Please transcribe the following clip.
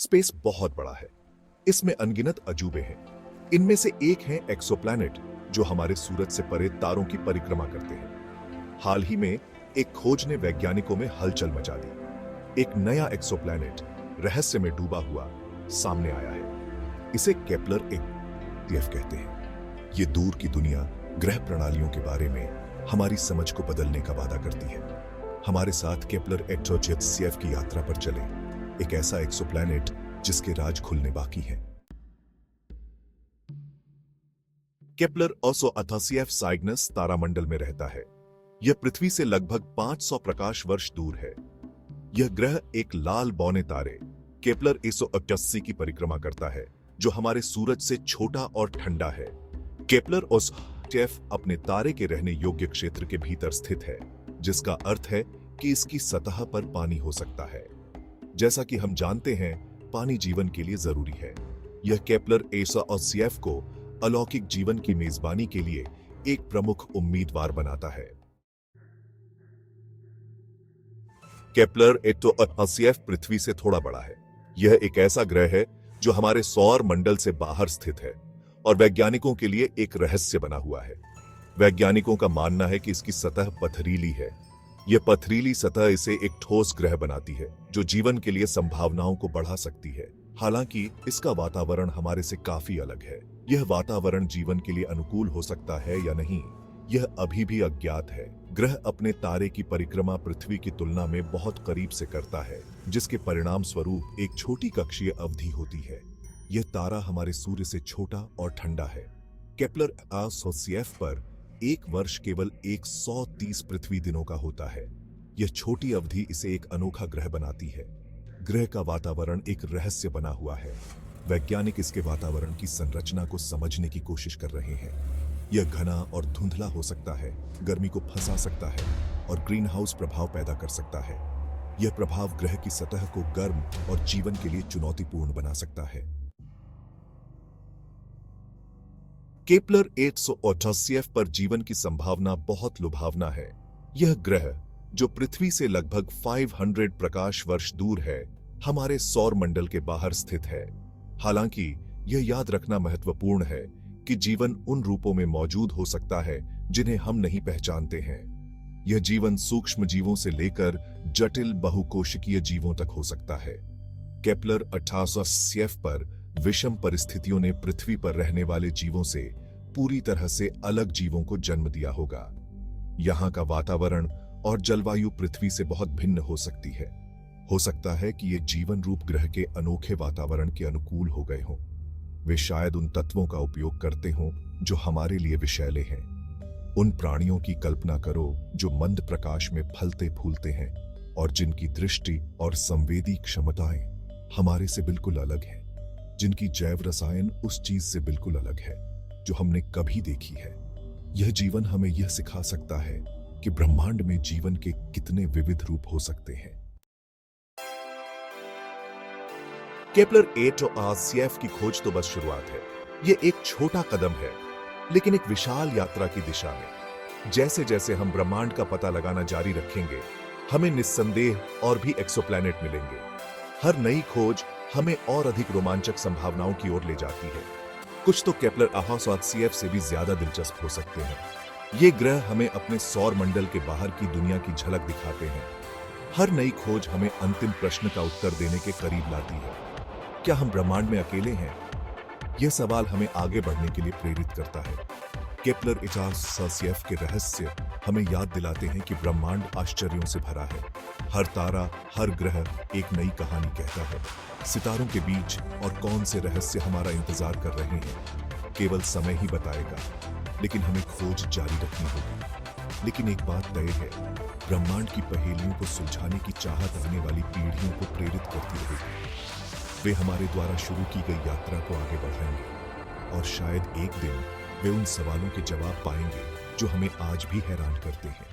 Space बहुत बड़ा है। इसमें अनगिनत अजूबे हैं। इनमें से एक है एक्सोप्लैनेट, जो हमारे सूरज से परे तारों की परिक्रमा करते हैं। हाल ही में एक खोज ने वैज्ञानिकों में हलचल मचा दी। एक नया एक्सोप्लैनेट रहस्य में डूबा हुआ सामने आया है। इसे केपलर 1 कहते हैं। ये दूर की दुनिया, ग्रह प्रणालियों के बारे में हमारी समझ को बदलने का वादा करती है। हमारे साथ केपलर 1 की यात्रा पर चले, एक ऐसा एक्सोप्लैनेट जिसके राज खुलने बाकी हैं। केपलर 1 साइग्नस तारामंडल में रहता है। यह पृथ्वी से लगभग 500 प्रकाश वर्ष दूर है। यह ग्रह एक लाल बौने तारे केपलर 181 की परिक्रमा करता है, जो हमारे सूरज से छोटा और ठंडा है। केपलर 1 अपने तारे के रहने योग्य क्षेत्र के भीतर स्थित है, जिसका अर्थ है कि इसकी सतह पर पानी हो सकता है। जैसा कि हम जानते हैं, पानी जीवन के लिए जरूरी है। यह केपलर 1 को अलौकिक जीवन की मेजबानी के लिए एक प्रमुख उम्मीदवार बनाता है। केपलर 1 पृथ्वी से थोड़ा बड़ा है। यह एक ऐसा ग्रह है जो हमारे सौर मंडल से बाहर स्थित है और वैज्ञानिकों के लिए एक रहस्य बना हुआ है। वैज्ञानिकों का मानना है कि इसकी सतह पथरीली है। यह पथरीली सतह इसे एक ठोस ग्रह बनाती है, जो जीवन के लिए संभावनाओं को बढ़ा सकती है। हालांकि इसका वातावरण हमारे से काफी अलग है। यह वातावरण जीवन के लिए अनुकूल हो सकता है या नहीं, यह अभी भी अज्ञात है। ग्रह अपने तारे की परिक्रमा पृथ्वी की तुलना में बहुत करीब से करता है, जिसके परिणाम स्वरूप एक छोटी कक्षीय अवधि होती है। यह तारा हमारे सूर्य से छोटा और ठंडा है। केपलर 1 पर एक वर्ष केवल 130 पृथ्वी दिनों का होता है। यह छोटी अवधि इसे एक अनोखा ग्रह बनाती है। ग्रह का वातावरण एक रहस्य बना हुआ है। वैज्ञानिक इसके वातावरण की संरचना को समझने की कोशिश कर रहे हैं। यह घना और धुंधला हो सकता है, गर्मी को फंसा सकता है और ग्रीन हाउस प्रभाव पैदा कर सकता है। यह प्रभाव ग्रह की सतह को गर्म और जीवन के लिए चुनौतीपूर्ण बना सकता है। केपलर 1 पर जीवन की संभावना बहुत लुभावना है। यह ग्रह, जो पृथ्वी से लगभग 500 प्रकाश वर्ष दूर है, हमारे सौर मंडल के बाहर स्थित है। हालांकि यह याद रखना महत्वपूर्ण है कि जीवन उन रूपों में मौजूद हो सकता है जिन्हें हम नहीं पहचानते हैं। यह जीवन सूक्ष्म जीवों से लेकर जटिल बहुकोशिकीय जीवों तक हो सकता है। केपलर 1 पर विषम परिस्थितियों ने पृथ्वी पर रहने वाले जीवों से पूरी तरह से अलग जीवों को जन्म दिया होगा। यहाँ का वातावरण और जलवायु पृथ्वी से बहुत भिन्न हो सकती है। हो सकता है कि ये जीवन रूप ग्रह के अनोखे वातावरण के अनुकूल हो गए हों। वे शायद उन तत्वों का उपयोग करते हों जो हमारे लिए विषैले हैं। उन प्राणियों की कल्पना करो जो मंद प्रकाश में फलते फूलते हैं और जिनकी दृष्टि और संवेदी क्षमताएं हमारे से बिल्कुल अलग हैं, जिनकी जैव रसायन उस चीज से बिल्कुल अलग है जो हमने कभी देखी है। यह जीवन हमें यह सिखा सकता है कि ब्रह्मांड में जीवन के कितने विविध रूप हो सकते हैं। केपलर 1 की खोज तो बस शुरुआत है। यह एक छोटा कदम है, लेकिन एक विशाल यात्रा की दिशा में। जैसे जैसे हम ब्रह्मांड का पता लगाना जारी रखेंगे, हमें निस्संदेह और भी एक्सोप्लैनेट मिलेंगे। हर नई खोज हमें और अधिक रोमांचक संभावनाओं की ओर ले जाती है। कुछ तो केपलर 1 से भी ज्यादा दिलचस्प हो सकते हैं। ये ग्रह हमें अपने सौर मंडल के बाहर की दुनिया की झलक दिखाते हैं। हर नई खोज हमें अंतिम प्रश्न का उत्तर देने के करीब लाती है। क्या हम ब्रह्मांड में अकेले हैं? यह सवाल हमें आगे बढ़ने के लिए प्रेरित करता है। केपलर 1 के रहस्य हमें याद दिलाते हैं कि ब्रह्मांड आश्चर्यों से भरा है। हर तारा, हर ग्रह एक नई कहानी कहता है। सितारों के बीच और कौन से रहस्य हमारा इंतजार कर रहे हैं, केवल समय ही बताएगा, लेकिन हमें खोज जारी रखनी होगी। लेकिन एक बात तय है, ब्रह्मांड की पहेलियों को सुलझाने की चाहत आने वाली पीढ़ियों को प्रेरित करती रहेगी। वे हमारे द्वारा शुरू की गई यात्रा को आगे बढ़ाएंगे और शायद एक दिन वे उन सवालों के जवाब पाएंगे जो हमें आज भी हैरान करते हैं।